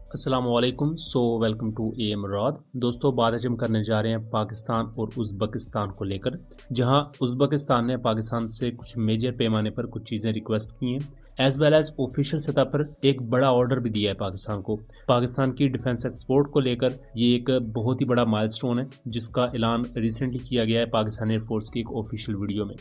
अस्सलामुअलैकुम। Welcome to AM Raad. दोस्तों, बात आज हम करने जा रहे हैं पाकिस्तान और उज़्बेकिस्तान को लेकर, जहां उज़्बेकिस्तान ने पाकिस्तान से कुछ मेजर पैमाने पर कुछ चीज़ें रिक्वेस्ट की हैं, एज वेल एज ऑफिशियल सतह पर एक बड़ा ऑर्डर भी दिया है पाकिस्तान को। पाकिस्तान की डिफेंस एक्सपोर्ट को लेकर ये एक बहुत ही बड़ा माइलस्टोन है, जिसका ऐलान रिसेंटली किया गया है पाकिस्तान एयरफोर्स की एक ऑफिशियल वीडियो में।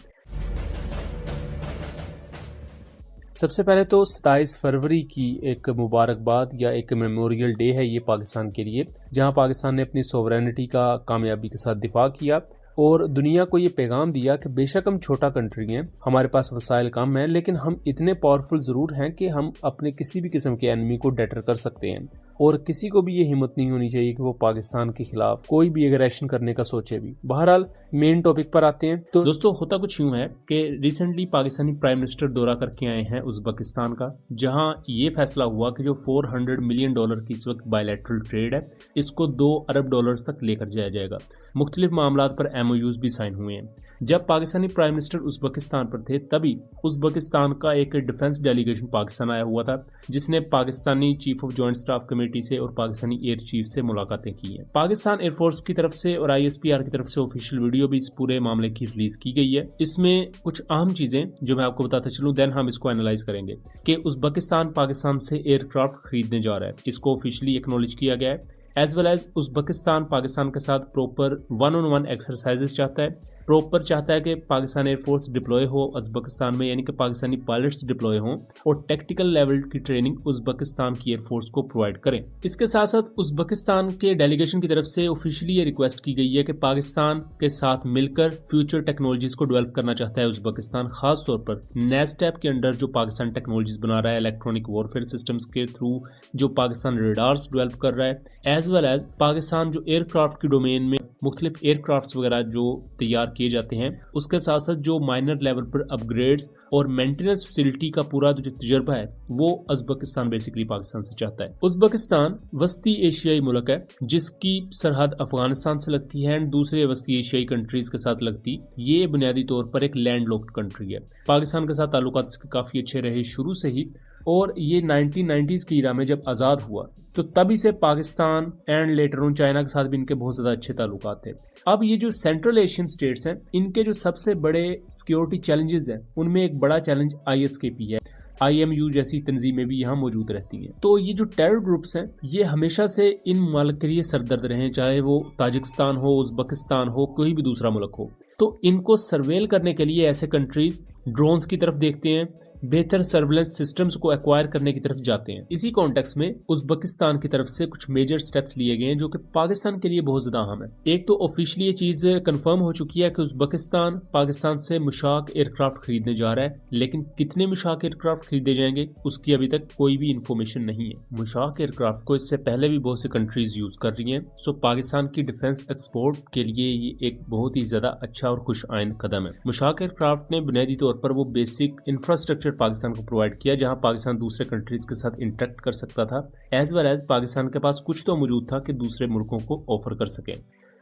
सबसे पहले तो 27 फरवरी की एक मुबारकबाद या एक मेमोरियल डे है ये पाकिस्तान के लिए, जहां पाकिस्तान ने अपनी सोवरेनिटी का कामयाबी के साथ दिफा किया और दुनिया को ये पैगाम दिया कि बेशक हम छोटा कंट्री हैं, हमारे पास वसाइल कम हैं, लेकिन हम इतने पावरफुल ज़रूर हैं कि हम अपने किसी भी किस्म के एनिमी को डेटर कर सकते हैं। और किसी को भी ये हिम्मत नहीं होनी चाहिए कि वो पाकिस्तान के खिलाफ कोई भी एग्रेशन करने का सोचे भी। बहरहाल मेन टॉपिक पर आते हैं। तो दोस्तों, होता कुछ यूं है कि रिसेंटली पाकिस्तानी प्राइम मिनिस्टर दौरा करके आए हैं उज़्बेकिस्तान का, जहां ये फैसला हुआ कि जो $400 मिलियन की इस वक्त बायलैटरल ट्रेड है, इसको $2 अरब तक लेकर जाया जाएगा। मुख्तलिफ मामलात पर MOUs भी साइन हुए हैं। जब पाकिस्तानी प्राइम मिनिस्टर उज़्बेकिस्तान पर थे, तभी उज़्बेकिस्तान का एक डिफेंस डेलीगेशन पाकिस्तान आया हुआ था, जिसने Pakistani chief of joint staff committee से और पाकिस्तानी एयर चीफ से मुलाकातें की हैं। पाकिस्तान एयरफोर्स की तरफ से और ISPR की तरफ से ऑफिशियल वीडियो भी इस पूरे मामले की रिलीज की गई है। इसमें कुछ अहम चीजें जो मैं आपको बताता चलूं, देन हम इसको एनालाइज करेंगे कि उज़्बेकिस्तान पाकिस्तान से एयरक्राफ्ट खरीदने जा रहा है। इसको ऑफिशियली एक्नॉलेज किया गया है। As well as Uzbekistan Pakistan के साथ प्रॉपर 1-on-1 एक्सरसाइजेस चाहता है, प्रॉपर चाहता है कि पाकिस्तान एयरफोर्स डिप्लॉय हो उज़्बेकिस्तान में, यानी कि पाकिस्तानी पायलट्स डिप्लॉय हों और टेक्निकल लेवल की ट्रेनिंग उज़्बेकिस्तान की एयरफोर्स को प्रोवाइड करें। इसके साथ साथ उज़्बेकिस्तान के डेलीगेशन की तरफ से ऑफिशियली ये रिक्वेस्ट की गई है कि पाकिस्तान के साथ मिलकर फ्यूचर टेक्नोलॉजीज को डेवलप करना चाहता है उज़्बेकिस्तान, खासतौर पर नेस्टैप के अंडर जो पाकिस्तान टेक्नोलॉजीज बना रहा है इलेक्ट्रॉनिक वॉरफेयर सिस्टम्स के थ्रू, जो पाकिस्तान रेडार्स डेवलप कर रहा है, एज वेल एज पाकिस्तान जो एयरक्राफ्ट की डोमेन में मुख्तलिफ एयरक्राफ्ट वगैरह जो तैयार किए जाते हैं, उसके साथ साथ जो माइनर लेवल पर अपग्रेड्स और मेंटेनेंस फैसिलिटी का पूरा जो तजुर्बा है, वो उज़्बेकिस्तान बेसिकली पाकिस्तान से चाहता है। उज़्बेकिस्तान वस्ती एशियाई मुल्क है, जिसकी सरहद अफगानिस्तान से लगती है एंड दूसरे वस्ती एशियाई कंट्रीज के साथ लगती। ये बुनियादी तौर पर एक लैंड लॉक्ड कंट्री है। पाकिस्तान के साथ ताल्लुकात इसके काफ़ी अच्छे रहे शुरू से ही, और ये 1990s की ईरा में जब आज़ाद हुआ तो तभी से Pakistan and later on China के साथ भी इनके बहुत ज़्यादा अच्छे ताल्लुकात थे। अब ये जो सेंट्रल एशियन स्टेट्स हैं, इनके जो सबसे बड़े सिक्योरिटी चैलेंजेस हैं, उनमें एक बड़ा चैलेंज ISKP है। IMU जैसी तंजीमें भी यहाँ मौजूद रहती हैं। तो ये जो टेरर ग्रुप्स हैं, ये हमेशा से इन मुल्क के लिए सरदर्द रहे हैं, चाहे वो ताजिकिस्तान हो, उज़्बेकिस्तान हो, कोई भी दूसरा मुल्क हो। तो इनको सर्वेल करने के लिए ऐसे कंट्रीज ड्रोन्स की तरफ देखते हैं, बेहतर सर्वेलेंस सिस्टम्स को एक्वायर करने की तरफ जाते हैं। इसी कॉन्टेक्स्ट में उज़्बेकिस्तान की तरफ से कुछ मेजर स्टेप्स लिए गए हैं, जो कि पाकिस्तान के लिए बहुत ज्यादा अहम है। एक तो ऑफिशियली ये चीज कंफर्म हो चुकी है कि उज़्बेकिस्तान पाकिस्तान से मुशाक एयरक्राफ्ट खरीदने जा रहा है, लेकिन कितने मुशाक एयरक्राफ्ट खरीदे जाएंगे उसकी अभी तक कोई भी इंफॉर्मेशन नहीं है। मुशाक एयरक्राफ्ट को इससे पहले भी बहुत सी कंट्रीज यूज कर रही हैं, सो पाकिस्तान की डिफेंस एक्सपोर्ट के लिए ये एक बहुत ही ज्यादा अच्छा और खुश आइंद कदम है। मुशाक एयरक्राफ्ट ने बुनियादी तौर पर वो बेसिक इंफ्रास्ट्रक्चर पाकिस्तान को प्रोवाइड किया, जहां पाकिस्तान दूसरे कंट्रीज के साथ इंटरेक्ट कर सकता था, एज वेल एज पाकिस्तान के पास कुछ तो मौजूद था कि दूसरे मुल्कों को ऑफर कर सके।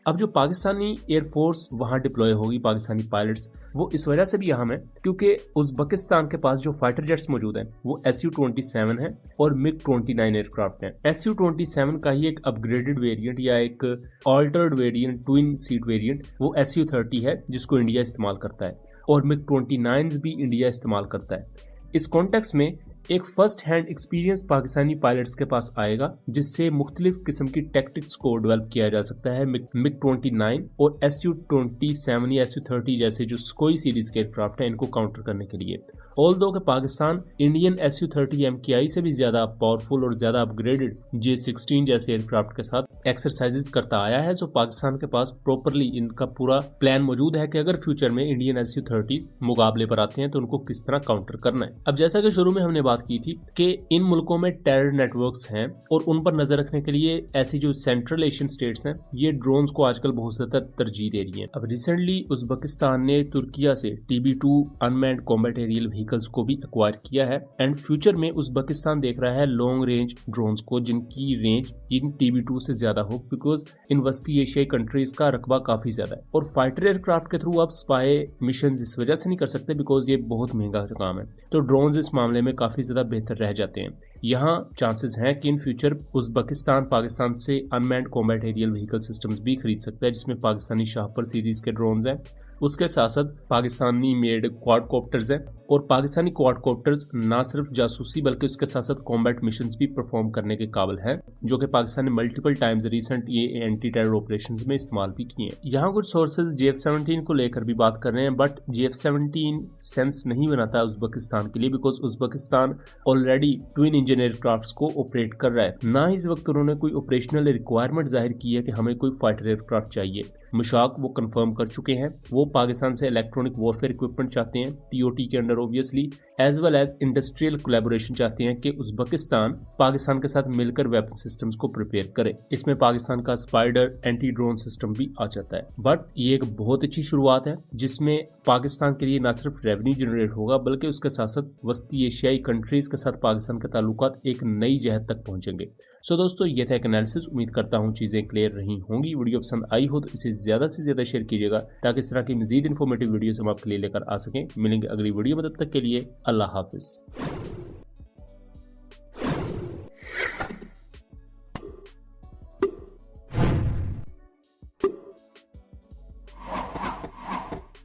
अब जो पाकिस्तानी एयरफोर्स वहां डिप्लॉय होगी, पाकिस्तानी पायलट्स, वो इस वजह से भी अहम है क्योंकि उज़्बेकिस्तान के पास जो फाइटर जेट्स मौजूद हैं, वो Su-27 है और MiG-29 एयरक्राफ्ट हैं। Su-27 का ही एक अपग्रेडेड वेरिएंट या एक altered variant, twin seat variant, वो Su-30 है, जिसको इंडिया इस्तेमाल करता है, और MiG-29 भी इंडिया इस्तेमाल करता है। इस कॉन्टेक्स्ट में एक first hand experience Pakistani pilots के पास आएगा, जिससे मुख्तलिफ किस्म की टैक्टिक्स को डेवलप किया जा सकता है MiG-29 और Su-27 या Su-30 जैसे जो सुखोई सीरीज के एयरक्राफ्ट हैं, इनको काउंटर करने के लिए। ऑल्दो कि पाकिस्तान इंडियन Su-30 MKI से भी ज्यादा पावरफुल और ज्यादा अपग्रेडेड J-16 जैसे एयरक्राफ्ट के साथ एक्सरसाइजेस करता आया है, सो पाकिस्तान के पास प्रॉपरली इनका पूरा प्लान मौजूद है कि अगर फ्यूचर में इंडियन Su-30 मुकाबले पर आते हैं तो उनको किस तरह काउंटर करना है। अब जैसा कि शुरू में हमने बात की थी कि इन मुल्कों में टेरर नेटवर्क्स हैं और उन पर नजर रखने के लिए ऐसी जो सेंट्रल एशियन स्टेट्स हैं, ये ड्रोन्स को आजकल बहुत ज्यादा तरजीह दे रही हैं। अब रिसेंटली उज़्बेकिस्तान ने तुर्किया से TB2 unmanned combat aerial vehicles को भी एक्वायर किया है। एंड फ्यूचर में उज़्बेकिस्तान देख रहा है लॉन्ग रेंज ड्रोन्स को जिनकी रेंज इन TB2 से ज्यादा हो, बिकॉज इन वस्ती एशियाई कंट्रीज का रकबा काफी ज्यादा है। और फाइटर एयरक्राफ्ट के थ्रू आप स्पाई मिशन इस वजह से नहीं कर सकते बिकॉज ये बहुत महंगा काम है, तो ड्रोन्स इस मामले में काफी ज्यादा बेहतर रह जाते हैं। यहाँ चांसेस हैं कि इन फ्यूचर उज़्बेकिस्तान पाकिस्तान से unmanned combat aerial vehicle systems भी खरीद सकता है, जिसमें पाकिस्तानी शाहपर सीरीज के ड्रोन्स हैं। उसके साथ साथ पाकिस्तानी मेड क्वाडकॉप्टर्स हैं, और पाकिस्तानी क्वाडकॉप्टर्स ना सिर्फ जासूसी बल्कि उसके साथ साथ कॉम्बैट मिशंस भी परफॉर्म करने के काबिल हैं, जो कि पाकिस्तान ने मल्टीपल टाइम्स रिसेंट ये एंटी टेरर ऑपरेशंस में इस्तेमाल भी किए हैं। यहाँ कुछ सोर्सेज JF-17 को लेकर भी बात कर रहे हैं, बट JF-17 सेंस नहीं बनाता उज़्बेकिस्तान के लिए, because Uzbekistan already twin engine aircraft को ऑपरेट कर रहा है। ना इस वक्त उन्होंने कोई ऑपरेशनल रिक्वायरमेंट जाहिर की है कि हमें कोई फाइटर एयरक्राफ्ट चाहिए। मुशाक वो कंफर्म कर चुके हैं, वो पाकिस्तान से इलेक्ट्रॉनिक वॉरफेयर इक्विपमेंट चाहते हैं TOT के under obviously, as well as industrial collaboration चाहते हैं कि उज़्बेकिस्तान पाकिस्तान के साथ मिलकर वेपन सिस्टम्स को प्रिपेयर करे। इसमें पाकिस्तान का स्पाइडर एंटी ड्रोन सिस्टम भी आ जाता है। बट ये एक बहुत अच्छी शुरुआत है जिसमें पाकिस्तान के लिए न सिर्फ रेवेन्यू जनरेट होगा बल्कि उसके साथ साथ वस्ती एशियाई कंट्रीज के साथ पाकिस्तान के ताल्लुकात एक नई जहत तक पहुंचेंगे। सो दोस्तों, ये था एक एनालिसिस। उम्मीद करता हूँ चीज़ें क्लियर रही होंगी। वीडियो पसंद आई हो तो इसे ज़्यादा से ज़्यादा शेयर कीजिएगा ताकि इस तरह की मज़ीद इन्फॉर्मेटिव वीडियोस हम आपके लिए लेकर आ सकें। मिलेंगे अगली वीडियो में, तब तक के लिए अल्लाह हाफिज़।